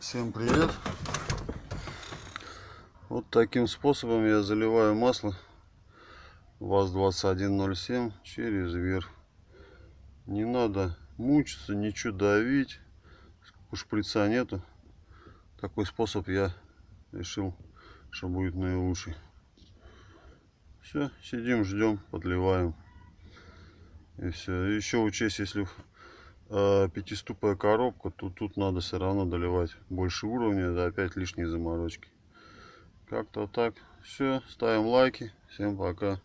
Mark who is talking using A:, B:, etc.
A: Всем привет! Вот таким способом я заливаю масло ВАЗ-2107 через верх. Не надо мучиться, ничего давить, шприца нету. Такой способ я решил, что будет наилучший. Все, сидим, ждем, подливаем. И все. Еще учесть, если пятиступая коробка, то тут надо все равно доливать больше уровня, это опять лишние заморочки. Как-то так. Все, ставим лайки. Всем пока.